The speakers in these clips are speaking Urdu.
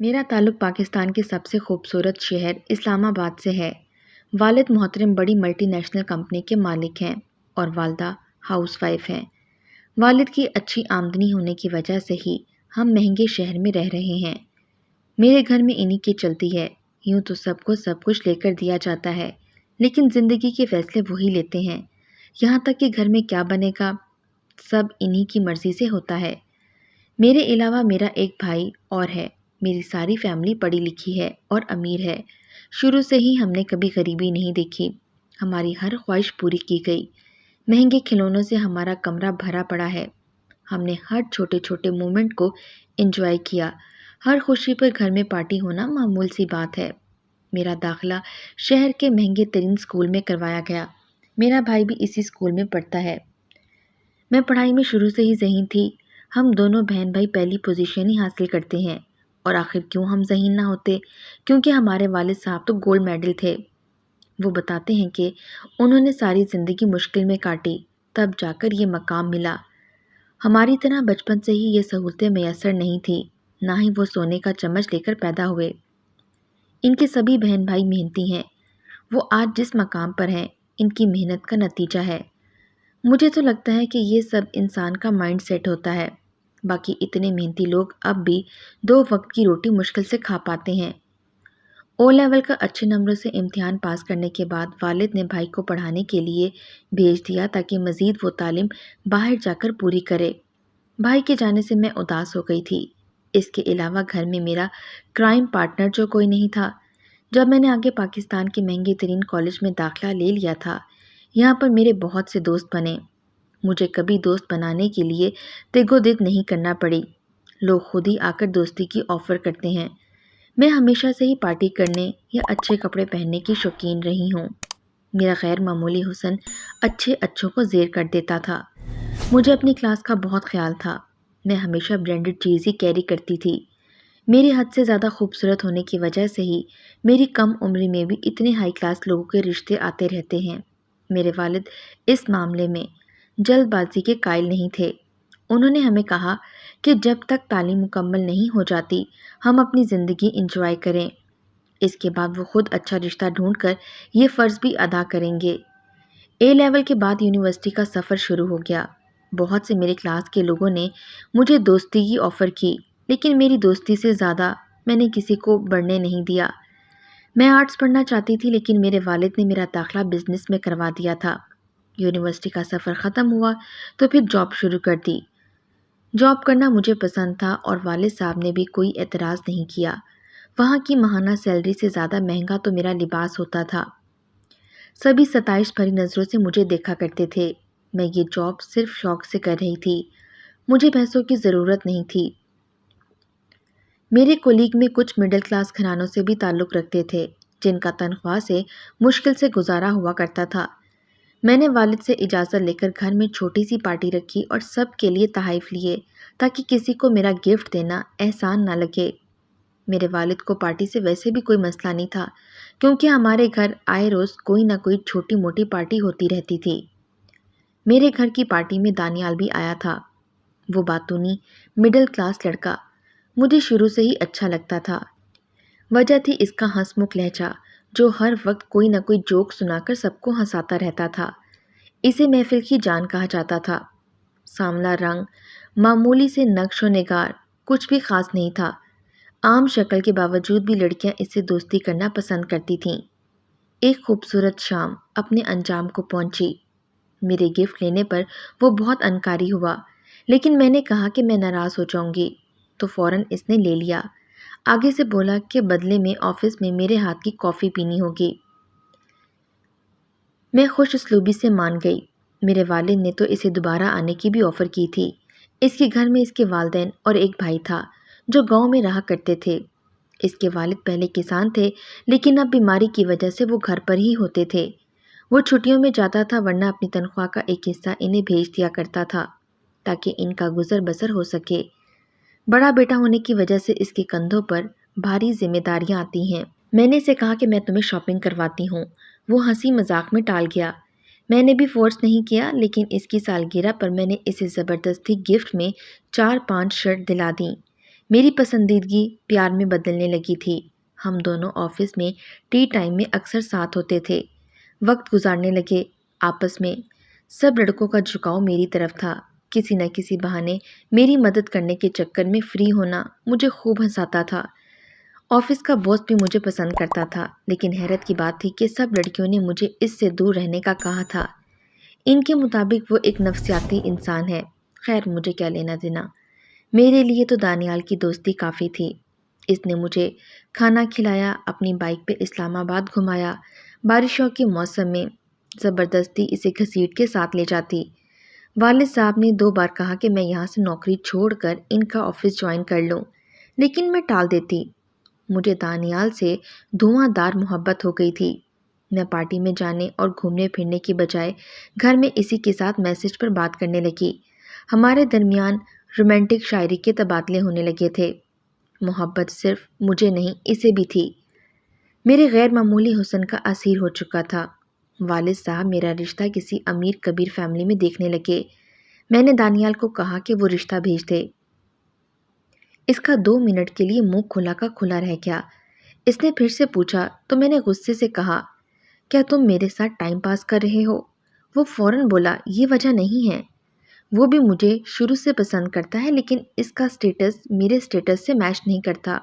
میرا تعلق پاکستان کے سب سے خوبصورت شہر اسلام آباد سے ہے۔ والد محترم بڑی ملٹی نیشنل کمپنی کے مالک ہیں اور والدہ ہاؤس وائف ہیں۔ والد کی اچھی آمدنی ہونے کی وجہ سے ہی ہم مہنگے شہر میں رہ رہے ہیں۔ میرے گھر میں انہی کی چلتی ہے۔ یوں تو سب کو سب کچھ لے کر دیا جاتا ہے، لیکن زندگی کے فیصلے وہی لیتے ہیں۔ یہاں تک کہ گھر میں کیا بنے گا سب انہی کی مرضی سے ہوتا ہے۔ میرے علاوہ میرا ایک بھائی اور ہے۔ میری ساری فیملی پڑھی لکھی ہے اور امیر ہے۔ شروع سے ہی ہم نے کبھی غریبی نہیں دیکھی۔ ہماری ہر خواہش پوری کی گئی۔ مہنگے کھلونوں سے ہمارا کمرہ بھرا پڑا ہے۔ ہم نے ہر چھوٹے چھوٹے مومنٹ کو انجوائے کیا۔ ہر خوشی پر گھر میں پارٹی ہونا معمول سی بات ہے۔ میرا داخلہ شہر کے مہنگے ترین اسکول میں کروایا گیا۔ میرا بھائی بھی اسی اسکول میں پڑھتا ہے۔ میں پڑھائی میں شروع سے ہی ذہین تھی۔ ہم دونوں بہن بھائی پہلی پوزیشن ہی حاصل کرتے ہیں، اور آخر کیوں ہم ذہین نہ ہوتے؟ کیونکہ ہمارے والد صاحب تو گولڈ میڈل تھے۔ وہ بتاتے ہیں کہ انہوں نے ساری زندگی مشکل میں کاٹی، تب جا کر یہ مقام ملا۔ ہماری طرح بچپن سے ہی یہ سہولتیں میسر نہیں تھی، نہ ہی وہ سونے کا چمچ لے کر پیدا ہوئے۔ ان کے سبھی بہن بھائی محنتی ہیں۔ وہ آج جس مقام پر ہیں، ان کی محنت کا نتیجہ ہے۔ مجھے تو لگتا ہے کہ یہ سب انسان کا مائنڈ سیٹ ہوتا ہے۔ باقی اتنے محنتی لوگ اب بھی 2 وقت کی روٹی مشکل سے کھا پاتے ہیں۔ او لیول کا اچھے نمبروں سے امتحان پاس کرنے کے بعد والد نے بھائی کو پڑھانے کے لیے بھیج دیا تاکہ مزید وہ تعلیم باہر جا کر پوری کرے۔ بھائی کے جانے سے میں اداس ہو گئی تھی۔ اس کے علاوہ گھر میں میرا کرائم پارٹنر جو کوئی نہیں تھا۔ جب میں نے آگے پاکستان کے مہنگے ترین کالج میں داخلہ لے لیا تھا، یہاں پر میرے بہت سے دوست بنے۔ مجھے کبھی دوست بنانے کے لیے تگ و دگ نہیں کرنا پڑی۔ لوگ خود ہی آ کر دوستی کی آفر کرتے ہیں۔ میں ہمیشہ سے ہی پارٹی کرنے یا اچھے کپڑے پہننے کی شوقین رہی ہوں۔ میرا غیر معمولی حسن اچھے اچھوں کو زیر کر دیتا تھا۔ مجھے اپنی کلاس کا بہت خیال تھا۔ میں ہمیشہ برانڈڈ چیز ہی کیری کرتی تھی۔ میری حد سے زیادہ خوبصورت ہونے کی وجہ سے ہی میری کم عمری میں بھی اتنے ہائی کلاس لوگوں کے رشتے آتے رہتے ہیں۔ میرے والد اس معاملے میں جلد بازی کے قائل نہیں تھے۔ انہوں نے ہمیں کہا کہ جب تک تعلیم مکمل نہیں ہو جاتی ہم اپنی زندگی انجوائے کریں۔ اس کے بعد وہ خود اچھا رشتہ ڈھونڈ کر یہ فرض بھی ادا کریں گے۔ اے لیول کے بعد یونیورسٹی کا سفر شروع ہو گیا۔ بہت سے میرے کلاس کے لوگوں نے مجھے دوستی کی آفر کی، لیکن میری دوستی سے زیادہ میں نے کسی کو بڑھنے نہیں دیا۔ میں آرٹس پڑھنا چاہتی تھی، لیکن میرے والد نے میرا داخلہ بزنس میں کروا دیا تھا۔ یونیورسٹی کا سفر ختم ہوا تو پھر جاب شروع کر دی۔ جاب کرنا مجھے پسند تھا اور والد صاحب نے بھی کوئی اعتراض نہیں کیا۔ وہاں کی ماہانہ سیلری سے زیادہ مہنگا تو میرا لباس ہوتا تھا۔ سبھی ستائش بھری نظروں سے مجھے دیکھا کرتے تھے۔ میں یہ جاب صرف شوق سے کر رہی تھی۔ مجھے پیسوں کی ضرورت نہیں تھی۔ میرے کولیگ میں کچھ مڈل کلاس گھرانوں سے بھی تعلق رکھتے تھے، جن کا تنخواہ سے مشکل سے گزارا ہوا کرتا تھا۔ میں نے والد سے اجازت لے کر گھر میں چھوٹی سی پارٹی رکھی اور سب کے لیے تحائف لیے تاکہ کسی کو میرا گفٹ دینا احسان نہ لگے۔ میرے والد کو پارٹی سے ویسے بھی کوئی مسئلہ نہیں تھا، کیونکہ ہمارے گھر آئے روز کوئی نہ کوئی چھوٹی موٹی پارٹی ہوتی رہتی تھی۔ میرے گھر کی پارٹی میں دانیال بھی آیا تھا۔ وہ باتونی مڈل کلاس لڑکا مجھے شروع سے ہی اچھا لگتا تھا۔ وجہ تھی اس کا ہنس مکھ لہجہ، جو ہر وقت کوئی نہ کوئی جوک سنا کر سب کو ہنساتا رہتا تھا۔ اسے محفل کی جان کہا جاتا تھا۔ سانولا رنگ، معمولی سے نقش و نگار، کچھ بھی خاص نہیں تھا۔ عام شکل کے باوجود بھی لڑکیاں اس سے دوستی کرنا پسند کرتی تھیں۔ ایک خوبصورت شام اپنے انجام کو پہنچی۔ میرے گفٹ لینے پر وہ بہت انکاری ہوا، لیکن میں نے کہا کہ میں ناراض ہو جاؤں گی، تو فوراً اس نے لے لیا۔ آگے سے بولا کہ بدلے میں آفس میں میرے ہاتھ کی کافی پینی ہوگی۔ میں خوش اسلوبی سے مان گئی۔ میرے والد نے تو اسے دوبارہ آنے کی بھی آفر کی تھی۔ اس کے گھر میں اس کے والدین اور ایک بھائی تھا جو گاؤں میں رہا کرتے تھے۔ اس کے والد پہلے کسان تھے، لیکن اب بیماری کی وجہ سے وہ گھر پر ہی ہوتے تھے۔ وہ چھٹیوں میں جاتا تھا، ورنہ اپنی تنخواہ کا ایک حصہ انہیں بھیج دیا کرتا تھا تاکہ ان کا گزر بسر ہو سکے۔ بڑا بیٹا ہونے کی وجہ سے اس کے کندھوں پر بھاری ذمہ داریاں آتی ہیں۔ میں نے اسے کہا کہ میں تمہیں شاپنگ کرواتی ہوں۔ وہ ہنسی مذاق میں ٹال گیا۔ میں نے بھی فورس نہیں کیا، لیکن اس کی سالگرہ پر میں نے اسے زبردستی گفٹ میں 4-5 شرٹ دلا دیں۔ میری پسندیدگی پیار میں بدلنے لگی تھی۔ ہم دونوں آفس میں ٹی ٹائم میں اکثر ساتھ ہوتے تھے، وقت گزارنے لگے آپس میں۔ سب لڑکوں کا جھکاؤ میری طرف تھا۔ کسی نہ کسی بہانے میری مدد کرنے کے چکر میں فری ہونا مجھے خوب ہنساتا تھا۔ آفس کا باس بھی مجھے پسند کرتا تھا، لیکن حیرت کی بات تھی کہ سب لڑکیوں نے مجھے اس سے دور رہنے کا کہا تھا۔ ان کے مطابق وہ ایک نفسیاتی انسان ہے۔ خیر، مجھے کیا لینا دینا، میرے لیے تو دانیال کی دوستی کافی تھی۔ اس نے مجھے کھانا کھلایا، اپنی بائک پہ اسلام آباد گھمایا، بارشوں کے موسم میں زبردستی اسے گھسیٹ کے ساتھ لے جاتی۔ والد صاحب نے 2 بار کہا کہ میں یہاں سے نوکری چھوڑ کر ان کا آفس جوائن کر لوں، لیکن میں ٹال دیتی۔ مجھے دانیال سے دھواں دار محبت ہو گئی تھی۔ میں پارٹی میں جانے اور گھومنے پھرنے کی بجائے گھر میں اسی کے ساتھ میسج پر بات کرنے لگی۔ ہمارے درمیان رومانٹک شاعری کے تبادلے ہونے لگے تھے۔ محبت صرف مجھے نہیں، اسے بھی تھی۔ میرے غیر معمولی حسن کا اسیر ہو چکا تھا۔ والد صاحب میرا رشتہ کسی امیر کبیر فیملی میں دیکھنے لگے۔ میں نے دانیال کو کہا کہ وہ رشتہ بھیج دے۔ اس کا 2 منٹ کے لیے منہ کھلا کا کھلا رہ گیا۔ اس نے پھر سے پوچھا تو میں نے غصے سے کہا، کیا تم میرے ساتھ ٹائم پاس کر رہے ہو؟ وہ فوراً بولا، یہ وجہ نہیں ہے۔ وہ بھی مجھے شروع سے پسند کرتا ہے، لیکن اس کا سٹیٹس میرے سٹیٹس سے میچ نہیں کرتا۔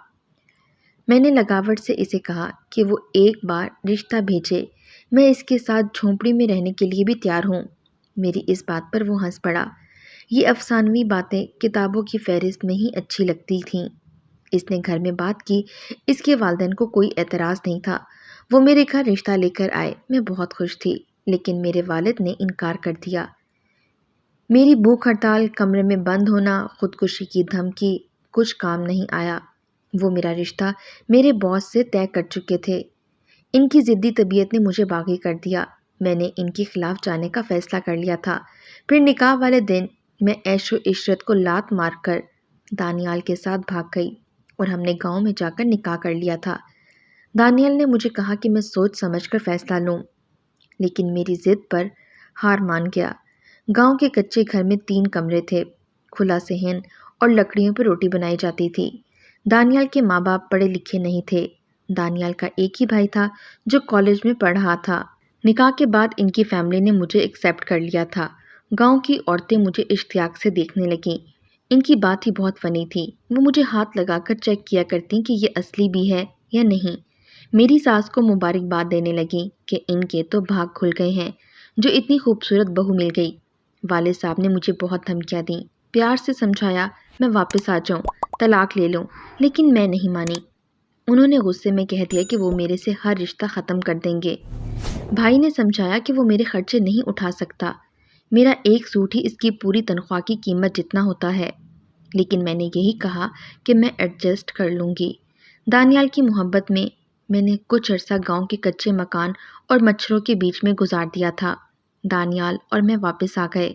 میں نے لگاوٹ سے اسے کہا کہ وہ ایک بار رشتہ بھیجے، میں اس کے ساتھ جھونپڑی میں رہنے کے لیے بھی تیار ہوں۔ میری اس بات پر وہ ہنس پڑا۔ یہ افسانوی باتیں کتابوں کی فہرست میں ہی اچھی لگتی تھیں۔ اس نے گھر میں بات کی۔ اس کے والدین کو کوئی اعتراض نہیں تھا۔ وہ میرے گھر رشتہ لے کر آئے۔ میں بہت خوش تھی، لیکن میرے والد نے انکار کر دیا۔ میری بھوک ہڑتال، کمرے میں بند ہونا، خودکشی کی دھمکی، کچھ کام نہیں آیا۔ وہ میرا رشتہ میرے باس سے طے کر چکے تھے۔ ان کی ضدی طبیعت نے مجھے باغی کر دیا۔ میں نے ان کے خلاف جانے کا فیصلہ کر لیا تھا۔ پھر نکاح والے دن میں عیش و عشرت کو لات مار کر دانیال کے ساتھ بھاگ گئی اور ہم نے گاؤں میں جا کر نکاح کر لیا تھا۔ دانیال نے مجھے کہا کہ میں سوچ سمجھ کر فیصلہ لوں، لیکن میری ضد پر ہار مان گیا۔ گاؤں کے کچے گھر میں 3 کمرے تھے، کھلا صحن اور لکڑیوں پر روٹی بنائی جاتی تھی۔ دانیال کے ماں باپ پڑھے لکھے نہیں تھے۔ دانیال کا ایک ہی بھائی تھا جو کالج میں پڑھ رہا تھا۔ نکاح کے بعد ان کی فیملی نے مجھے ایکسیپٹ کر لیا تھا۔ گاؤں کی عورتیں مجھے اشتیاق سے دیکھنے لگیں۔ ان کی بات ہی بہت فنی تھی۔ وہ مجھے ہاتھ لگا کر چیک کیا کرتیں کہ یہ اصلی بھی ہے یا نہیں۔ میری ساس کو مبارکباد دینے لگیں کہ ان کے تو بھاگ کھل گئے ہیں، جو اتنی خوبصورت بہو مل گئی۔ والد صاحب نے مجھے بہت دھمکیاں دیں، پیار سے سمجھایا میں واپس آ جاؤں، طلاق لے لوں، لیکن میں نہیں مانی۔ انہوں نے غصے میں کہہ دیا کہ وہ میرے سے ہر رشتہ ختم کر دیں گے۔ بھائی نے سمجھایا کہ وہ میرے خرچے نہیں اٹھا سکتا، میرا ایک سوٹ ہی اس کی پوری تنخواہ کی قیمت جتنا ہوتا ہے، لیکن میں نے یہی کہا کہ میں ایڈجسٹ کر لوں گی۔ دانیال کی محبت میں میں نے کچھ عرصہ گاؤں کے کچے مکان اور مچھروں کے بیچ میں گزار دیا تھا۔ دانیال اور میں واپس آ گئے۔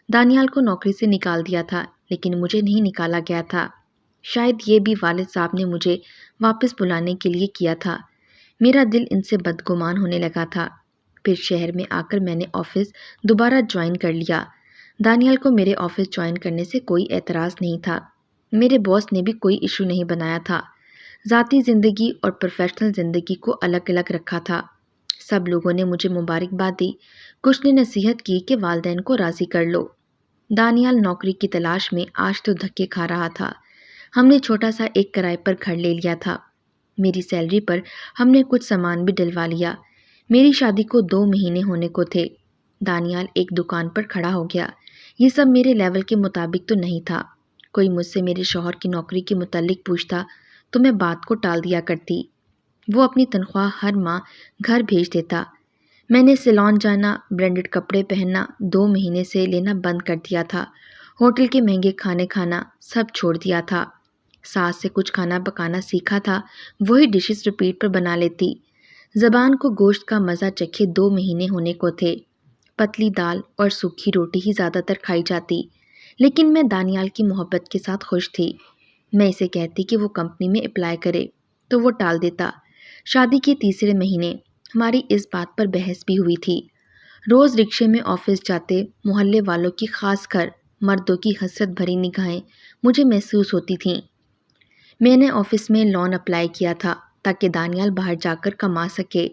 دانیال کو نوکری سے نکال دیا تھا، لیکن مجھے نہیں نکالا گیا تھا۔ شاید یہ بھی والد صاحب نے مجھے واپس بلانے کے لیے کیا تھا۔ میرا دل ان سے بدگمان ہونے لگا تھا۔ پھر شہر میں آ کر میں نے آفس دوبارہ جوائن کر لیا۔ دانیال کو میرے آفس جوائن کرنے سے کوئی اعتراض نہیں تھا۔ میرے باس نے بھی کوئی ایشو نہیں بنایا تھا۔ ذاتی زندگی اور پروفیشنل زندگی کو الگ الگ رکھا تھا۔ سب لوگوں نے مجھے مبارکباد دی۔ کچھ نے نصیحت کی کہ والدین کو راضی کر لو۔ دانیال نوکری کی تلاش میں آج تو دھکے کھا رہا تھا۔ ہم نے چھوٹا سا ایک کرائے پر گھر لے لیا تھا۔ میری سیلری پر ہم نے کچھ سامان بھی ڈلوا لیا۔ میری شادی کو 2 مہینے ہونے کو تھے۔ دانیال ایک دکان پر کھڑا ہو گیا۔ یہ سب میرے لیول کے مطابق تو نہیں تھا۔ کوئی مجھ سے میرے شوہر کی نوکری کے متعلق پوچھتا تو میں بات کو ٹال دیا کرتی۔ وہ اپنی تنخواہ ہر ماہ گھر بھیج دیتا۔ میں نے سیلون جانا، برانڈڈ کپڑے پہننا 2 مہینے سے لینا بند کر دیا تھا۔ ہوٹل کے مہنگے کھانے کھانا سب چھوڑ دیا تھا۔ ساس سے کچھ کھانا پکانا سیکھا تھا، وہی ڈشز ریپیٹ پر بنا لیتی۔ زبان کو گوشت کا مزہ چکھے 2 مہینے ہونے کو تھے۔ پتلی دال اور سوکھی روٹی ہی زیادہ تر کھائی جاتی، لیکن میں دانیال کی محبت کے ساتھ خوش تھی۔ میں اسے کہتی کہ وہ کمپنی میں اپلائی کرے تو وہ ٹال دیتا۔ شادی کے 3 مہینے ہماری اس بات پر بحث بھی ہوئی تھی۔ روز رکشے میں آفس جاتے محلے والوں کی، خاص کر مردوں کی حسرت بھری نگاہیں مجھے محسوس ہوتی تھیں۔ میں نے آفس میں لون اپلائی کیا تھا تاکہ دانیال باہر جا کر کما سکے۔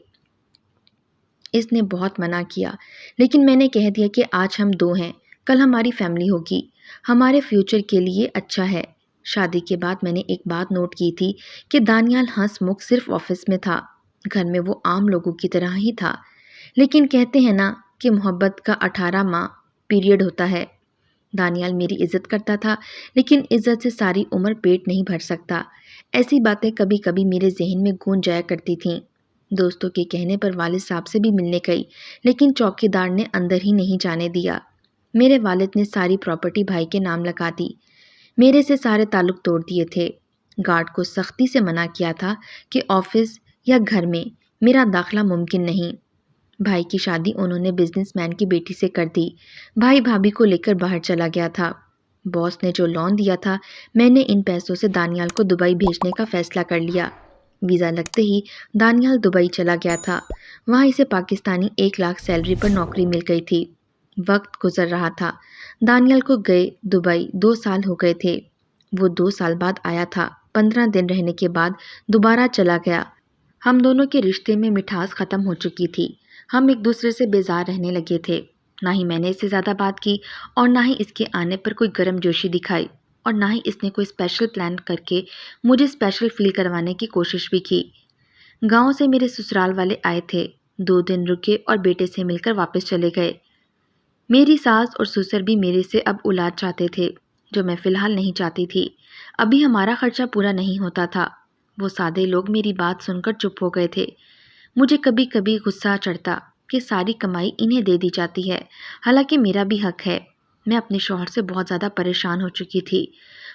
اس نے بہت منع کیا، لیکن میں نے کہہ دیا کہ آج ہم 2 ہیں، کل ہماری فیملی ہوگی، ہمارے فیوچر کے لیے اچھا ہے۔ شادی کے بعد میں نے ایک بات نوٹ کی تھی کہ دانیال ہنس مکھ صرف آفس میں تھا، گھر میں وہ عام لوگوں کی طرح ہی تھا۔ لیکن کہتے ہیں نا کہ محبت کا 18 ماہ پیریڈ ہوتا ہے۔ دانیال میری عزت کرتا تھا، لیکن عزت سے ساری عمر پیٹ نہیں بھر سکتا۔ ایسی باتیں کبھی کبھی میرے ذہن میں گونج جایا کرتی تھیں۔ دوستوں کے کہنے پر والد صاحب سے بھی ملنے گئی، لیکن چوکیدار نے اندر ہی نہیں جانے دیا۔ میرے والد نے ساری پراپرٹی بھائی کے نام لگا دی، میرے سے سارے تعلق توڑ دیے تھے۔ گارڈ کو سختی سے منع کیا تھا کہ آفس یا گھر میں میرا داخلہ ممکن نہیں۔ بھائی کی شادی انہوں نے بزنس مین کی بیٹی سے کر دی۔ بھائی بھابھی کو لے کر باہر چلا گیا تھا۔ باس نے جو لون دیا تھا، میں نے ان پیسوں سے دانیال کو دبئی بھیجنے کا فیصلہ کر لیا۔ ویزا لگتے ہی دانیال دبئی چلا گیا تھا۔ وہاں اسے پاکستانی 1 لاکھ سیلری پر نوکری مل گئی تھی۔ وقت گزر رہا تھا۔ دانیال کو گئے دبئی 2 سال ہو گئے تھے۔ وہ 2 سال بعد آیا تھا۔ 15 دن رہنے کے بعد دوبارہ چلا گیا۔ ہم دونوں کے رشتے میں مٹھاس ختم ہو چکی تھی۔ ہم ایک دوسرے سے بیزار رہنے لگے تھے۔ نہ ہی میں نے اس سے زیادہ بات کی اور نہ ہی اس کے آنے پر کوئی گرم جوشی دکھائی، اور نہ ہی اس نے کوئی اسپیشل پلان کر کے مجھے اسپیشل فیل کروانے کی کوشش بھی کی۔ گاؤں سے میرے سسرال والے آئے تھے، 2 دن رکے اور بیٹے سے مل کر واپس چلے گئے۔ میری ساس اور سسر بھی میرے سے اب اولاد چاہتے تھے، جو میں فی الحال نہیں چاہتی تھی۔ ابھی ہمارا خرچہ پورا نہیں ہوتا تھا۔ وہ سادے لوگ میری بات سن کر چپ ہو گئے تھے۔ مجھے کبھی کبھی غصہ چڑھتا کہ ساری کمائی انہیں دے دی جاتی ہے، حالانکہ میرا بھی حق ہے۔ میں اپنے شوہر سے بہت زیادہ پریشان ہو چکی تھی۔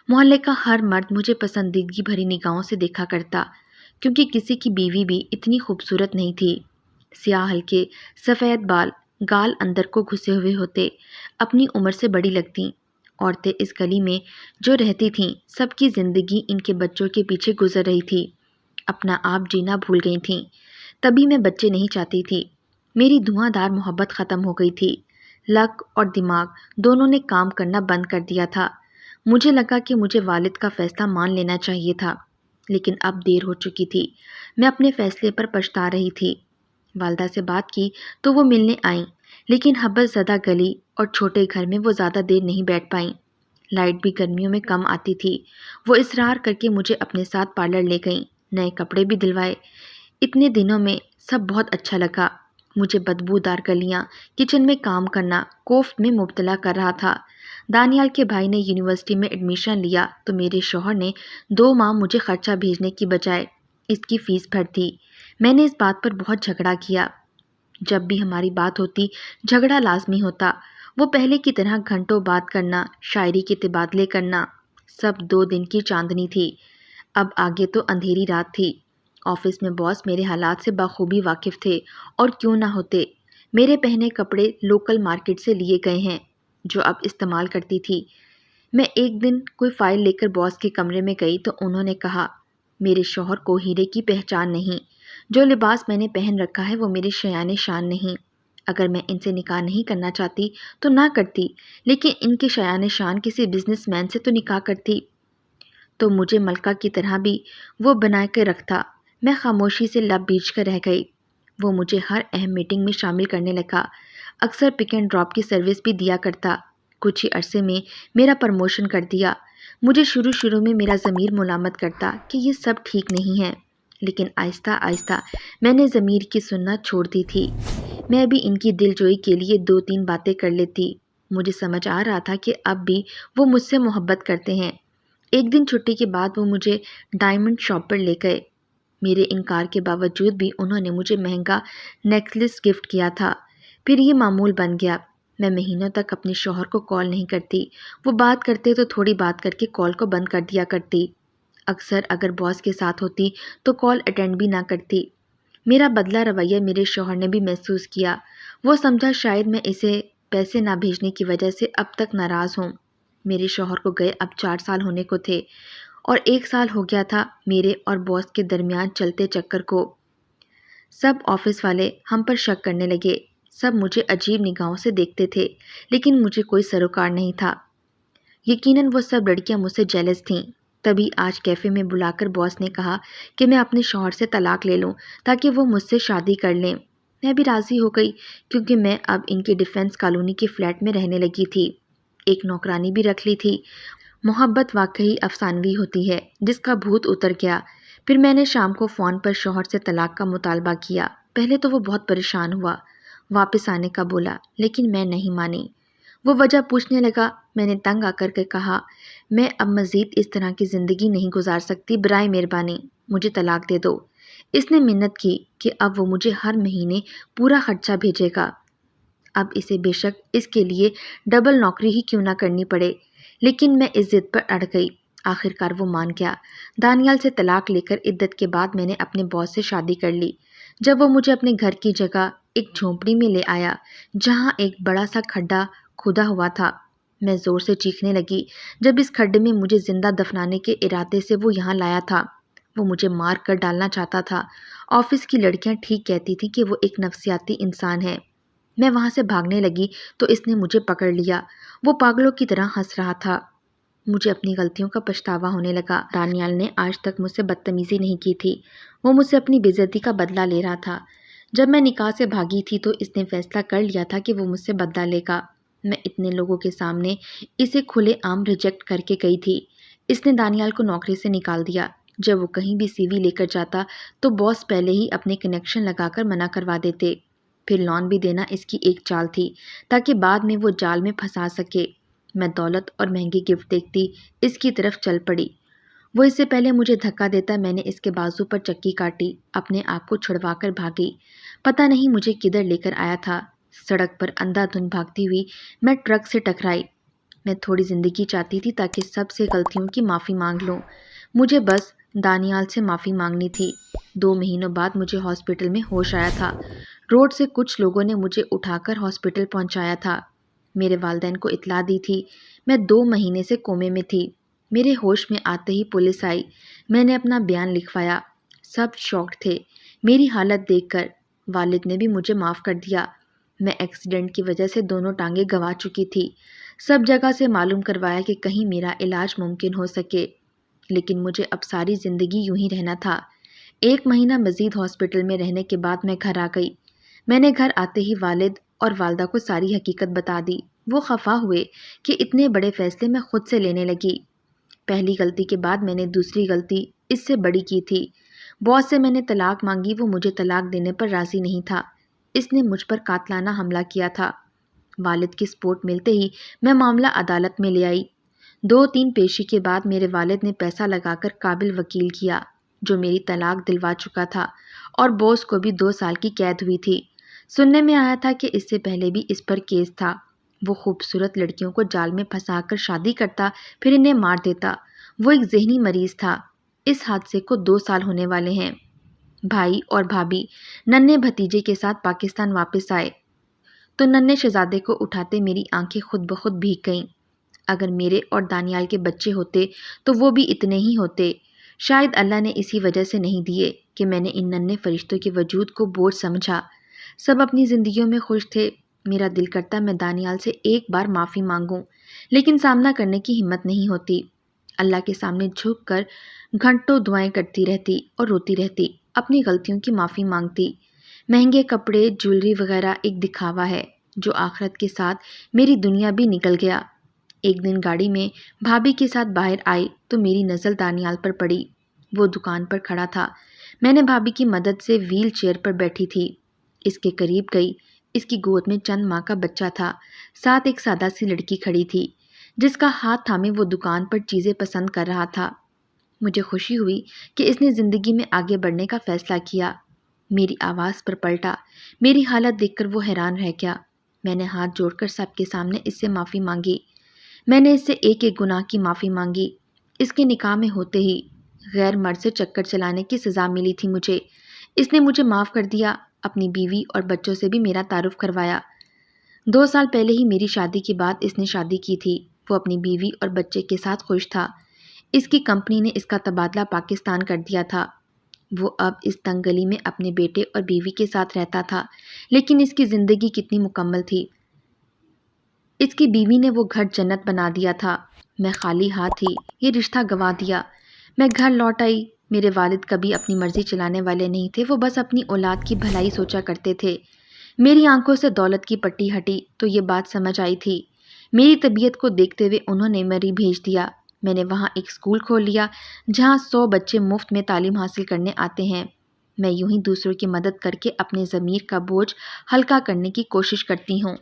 محلے کا ہر مرد مجھے پسندیدگی بھری نگاہوں سے دیکھا کرتا، کیونکہ کسی کی بیوی بھی اتنی خوبصورت نہیں تھی۔ سیاہ ہلکے سفید بال، گال اندر کو گھسے ہوئے ہوتے، اپنی عمر سے بڑی لگتیں۔ عورتیں اس گلی میں جو رہتی تھیں، سب کی زندگی ان کے بچوں کے پیچھے گزر رہی تھی، اپنا آپ جینا بھول گئی تھیں۔ تبھی میں بچے نہیں چاہتی تھی۔ میری دھواں دار محبت ختم ہو گئی تھی۔ لک اور دماغ دونوں نے کام کرنا بند کر دیا تھا۔ مجھے لگا کہ مجھے والد کا فیصلہ مان لینا چاہیے تھا، لیکن اب دیر ہو چکی تھی۔ میں اپنے فیصلے پر پچھتا رہی تھی۔ والدہ سے بات کی تو وہ ملنے آئیں، لیکن حبس زدہ گلی اور چھوٹے گھر میں وہ زیادہ دیر نہیں بیٹھ پائیں۔ لائٹ بھی گرمیوں میں کم آتی تھی۔ وہ اصرار کر کے مجھے اپنے ساتھ پارلر لے گئیں، نئے کپڑے بھی دلوائے۔ اتنے دنوں میں سب بہت اچھا لگا۔ مجھے بدبودار گلیاں، کچن میں کام کرنا کوفت میں مبتلا کر رہا تھا۔ دانیال کے بھائی نے یونیورسٹی میں ایڈمیشن لیا تو میرے شوہر نے 2 ماہ مجھے خرچہ بھیجنے کی بجائے اس کی فیس بھر دی۔ میں نے اس بات پر بہت جھگڑا کیا۔ جب بھی ہماری بات ہوتی، جھگڑا لازمی ہوتا۔ وہ پہلے کی طرح گھنٹوں بات کرنا، شاعری کے تبادلے کرنا، سب 2 دن کی چاندنی تھی۔ اب آگے تو اندھیری رات تھی۔ آفس میں باس میرے حالات سے بخوبی واقف تھے، اور کیوں نہ ہوتے۔ میرے پہنے کپڑے لوکل مارکیٹ سے لیے گئے ہیں، جو اب استعمال کرتی تھی۔ میں ایک دن کوئی فائل لے کر باس کے کمرے میں گئی تو انہوں نے کہا، میرے شوہر کو ہیرے کی پہچان نہیں۔ جو لباس میں نے پہن رکھا ہے وہ میرے شایان شان نہیں۔ اگر میں ان سے نکاح نہیں کرنا چاہتی تو نہ کرتی، لیکن ان کے شایان شان کسی بزنس مین سے تو نکاح کرتی۔ تو مجھے ملکہ کی طرح بھی وہ بنا کے رکھتا۔ میں خاموشی سے لب بیچ کر رہ گئی۔ وہ مجھے ہر اہم میٹنگ میں شامل کرنے لگا، اکثر پک اینڈ ڈراپ کی سروس بھی دیا کرتا۔ کچھ ہی عرصے میں میرا پروموشن کر دیا۔ مجھے شروع میں میرا ضمیر ملامت کرتا کہ یہ سب ٹھیک نہیں ہے، لیکن آہستہ آہستہ میں نے ضمیر کی سننا چھوڑ دی تھی۔ میں بھی ان کی دل جوئی کے لیے 2-3 باتیں کر لیتی۔ مجھے سمجھ آ رہا تھا کہ اب بھی وہ مجھ سے محبت کرتے ہیں۔ ایک دن چھٹی کے بعد وہ مجھے ڈائمنڈ شاپ پر لے گئے۔ میرے انکار کے باوجود بھی انہوں نے مجھے مہنگا نیکلس گفٹ کیا تھا۔ پھر یہ معمول بن گیا۔ میں مہینوں تک اپنے شوہر کو کال نہیں کرتی۔ وہ بات کرتے تو تھوڑی بات کر کے کال کو بند کر دیا کرتی۔ اکثر اگر باس کے ساتھ ہوتی تو کال اٹینڈ بھی نہ کرتی۔ میرا بدلہ رویہ میرے شوہر نے بھی محسوس کیا۔ وہ سمجھا شاید میں اسے پیسے نہ بھیجنے کی وجہ سے اب تک ناراض ہوں۔ میرے شوہر کو گئے اب 4 سال ہونے کو تھے، اور 1 سال ہو گیا تھا میرے اور باس کے درمیان چلتے چکر کو۔ سب آفس والے ہم پر شک کرنے لگے۔ سب مجھے عجیب نگاہوں سے دیکھتے تھے، لیکن مجھے کوئی سروکار نہیں تھا۔ یقیناً وہ سب لڑکیاں مجھ سے جیلس تھیں۔ تبھی آج کیفے میں بلا کر باس نے کہا کہ میں اپنے شوہر سے طلاق لے لوں تاکہ وہ مجھ سے شادی کر لیں۔ میں بھی راضی ہو گئی کیونکہ میں اب ان کی ڈیفنس کالونی کے فلیٹ میں رہنے لگی تھی۔ ایک نوکرانی بھی رکھ لی تھی۔ محبت واقعی افسانوی ہوتی ہے جس کا بھوت اتر گیا۔ پھر میں نے شام کو فون پر شوہر سے طلاق کا مطالبہ کیا۔ پہلے تو وہ بہت پریشان ہوا، واپس آنے کا بولا، لیکن میں نہیں مانی۔ وہ وجہ پوچھنے لگا۔ میں نے تنگ آ کر کے کہا، میں اب مزید اس طرح کی زندگی نہیں گزار سکتی، برائے مہربانی مجھے طلاق دے دو۔ اس نے منت کی کہ اب وہ مجھے ہر مہینے پورا خرچہ بھیجے گا، اب اسے بے شک اس کے لیے ڈبل نوکری ہی کیوں نہ کرنی پڑے، لیکن میں اس ضد پر اڑ گئی۔ آخر کار وہ مان گیا۔ دانیال سے طلاق لے کر عدت کے بعد میں نے اپنے باس سے شادی کر لی۔ جب وہ مجھے اپنے گھر کی جگہ ایک جھونپڑی میں لے آیا جہاں ایک بڑا سا کھڈا کھودا ہوا تھا، میں زور سے چیخنے لگی۔ جب اس کھڈے میں مجھے زندہ دفنانے کے ارادے سے وہ یہاں لایا تھا، وہ مجھے مار کر ڈالنا چاہتا تھا۔ آفس کی لڑکیاں ٹھیک کہتی تھیں کہ وہ ایک نفسیاتی انسان ہے۔ میں وہاں سے بھاگنے لگی تو اس نے مجھے پکڑ لیا۔ وہ پاگلوں کی طرح ہنس رہا تھا۔ مجھے اپنی غلطیوں کا پچھتاوا ہونے لگا۔ دانیال نے آج تک مجھ سے بدتمیزی نہیں کی تھی۔ وہ مجھ سے اپنی بے عزتی کا بدلہ لے رہا تھا۔ جب میں نکاح سے بھاگی تھی تو اس نے فیصلہ کر لیا تھا کہ وہ مجھ سے بدلہ لے گا۔ میں اتنے لوگوں کے سامنے اسے کھلے عام ریجیکٹ کر کے گئی تھی۔ اس نے دانیال کو نوکری سے نکال دیا۔ جب وہ کہیں بھی سی وی لے کر جاتا تو باس پہلے ہی اپنے کنیکشن لگا کر منع کروا دیتے۔ پھر لون بھی دینا اس کی ایک چال تھی تاکہ بعد میں وہ جال میں پھنسا سکے۔ میں دولت اور مہنگی گفٹ دیکھتی اس کی طرف چل پڑی۔ وہ اس سے پہلے مجھے دھکا دیتا میں نے اس کے بازو پر چکی کاٹی، اپنے آپ کو چھڑوا کر بھاگی۔ پتہ نہیں مجھے کدھر لے کر آیا تھا۔ سڑک پر اندھا دھند بھاگتی ہوئی میں ٹرک سے ٹکرائی۔ میں تھوڑی زندگی چاہتی تھی تاکہ سب سے غلطیوں کی معافی مانگ لوں۔ مجھے بس دانیال سے معافی مانگنی تھی۔ 2 مہینوں بعد مجھے ہاسپٹل میں ہوش آیا تھا۔ روڈ سے کچھ لوگوں نے مجھے اٹھا کر ہاسپٹل پہنچایا تھا۔ میرے والدین کو اطلاع دی تھی۔ میں 2 مہینے سے کومے میں تھی۔ میرے ہوش میں آتے ہی پولیس آئی۔ میں نے اپنا بیان لکھوایا۔ سب شاکڈ تھے میری حالت دیکھ کر۔ والد نے بھی مجھے معاف کر دیا۔ میں ایکسیڈنٹ کی وجہ سے دونوں ٹانگیں گنوا چکی تھی۔ سب جگہ سے معلوم کروایا کہ کہیں میرا علاج ممکن ہو سکے، لیکن مجھے اب ساری زندگی یوں ہی رہنا تھا۔ 1 مہینہ مزید ہاسپٹل میں رہنے کے بعد میں گھر آ گئی۔ میں نے گھر آتے ہی والد اور والدہ کو ساری حقیقت بتا دی۔ وہ خفا ہوئے کہ اتنے بڑے فیصلے میں خود سے لینے لگی۔ پہلی غلطی کے بعد میں نے دوسری غلطی اس سے بڑی کی تھی۔ باس سے میں نے طلاق مانگی، وہ مجھے طلاق دینے پر راضی نہیں تھا۔ اس نے مجھ پر قاتلانہ حملہ کیا تھا۔ والد کی سپورٹ ملتے ہی میں معاملہ عدالت میں لے آئی۔ 2-3 پیشی کے بعد میرے والد نے پیسہ لگا کر قابل وکیل کیا جو میری طلاق دلوا چکا تھا، اور باس کو بھی 2 سال کی قید ہوئی تھی۔ سننے میں آیا تھا کہ اس سے پہلے بھی اس پر کیس تھا۔ وہ خوبصورت لڑکیوں کو جال میں پھنسا کر شادی کرتا، پھر انہیں مار دیتا۔ وہ ایک ذہنی مریض تھا۔ اس حادثے کو 2 سال ہونے والے ہیں۔ بھائی اور بھابھی ننھے بھتیجے کے ساتھ پاکستان واپس آئے تو ننھے شہزادے کو اٹھاتے میری آنکھیں خود بخود بھیگ گئیں۔ اگر میرے اور دانیال کے بچے ہوتے تو وہ بھی اتنے ہی ہوتے۔ شاید اللہ نے اسی وجہ سے نہیں دیے کہ میں نے ان ننھے فرشتوں کے وجود کو بوجھ سمجھا۔ سب اپنی زندگیوں میں خوش تھے۔ میرا دل کرتا میں دانیال سے ایک بار معافی مانگوں، لیکن سامنا کرنے کی ہمت نہیں ہوتی۔ اللہ کے سامنے جھک کر گھنٹوں دعائیں کرتی رہتی اور روتی رہتی، اپنی غلطیوں کی معافی مانگتی۔ مہنگے کپڑے، جویلری وغیرہ ایک دکھاوا ہے جو آخرت کے ساتھ میری دنیا بھی نکل گیا۔ ایک دن گاڑی میں بھابھی کے ساتھ باہر آئی تو میری نظر دانیال پر پڑی۔ وہ دکان پر کھڑا تھا۔ میں نے بھابھی کی مدد سے ویل چیئر پر بیٹھی تھی۔ اس کے قریب گئی۔ اس کی گود میں چند ماہ کا بچہ تھا، ساتھ ایک سادہ سی لڑکی کھڑی تھی جس کا ہاتھ تھامے وہ دکان پر چیزیں پسند کر رہا تھا۔ مجھے خوشی ہوئی کہ اس نے زندگی میں آگے بڑھنے کا فیصلہ کیا۔ میری آواز پر پلٹا۔ میری حالت دیکھ کر وہ حیران رہ گیا۔ میں نے ہاتھ جوڑ کر سب کے سامنے اس سے معافی مانگی۔ میں نے اس سے ایک ایک گناہ کی معافی مانگی۔ اس کے نکاح میں ہوتے ہی غیر مرد سے چکر چلانے کی سزا ملی تھی مجھے۔ اس نے مجھے معاف کر دیا، اپنی بیوی اور بچوں سے بھی میرا تعارف کروایا۔ 2 سال پہلے ہی میری شادی کے بعد اس نے شادی کی تھی۔ وہ اپنی بیوی اور بچے کے ساتھ خوش تھا۔ اس کی کمپنی نے اس کا تبادلہ پاکستان کر دیا تھا۔ وہ اب اس تنگ گلی میں اپنے بیٹے اور بیوی کے ساتھ رہتا تھا، لیکن اس کی زندگی کتنی مکمل تھی۔ اس کی بیوی نے وہ گھر جنت بنا دیا تھا۔ میں خالی ہاتھ تھی، یہ رشتہ گنوا دیا۔ میں گھر لوٹ آئی۔ میرے والد کبھی اپنی مرضی چلانے والے نہیں تھے، وہ بس اپنی اولاد کی بھلائی سوچا کرتے تھے۔ میری آنکھوں سے دولت کی پٹی ہٹی تو یہ بات سمجھ آئی تھی۔ میری طبیعت کو دیکھتے ہوئے انہوں نے مری بھیج دیا۔ میں نے وہاں ایک اسکول کھول لیا جہاں 100 بچے مفت میں تعلیم حاصل کرنے آتے ہیں۔ میں یوں ہی دوسروں کی مدد کر کے اپنے ضمیر کا بوجھ ہلکا کرنے کی کوشش کرتی ہوں۔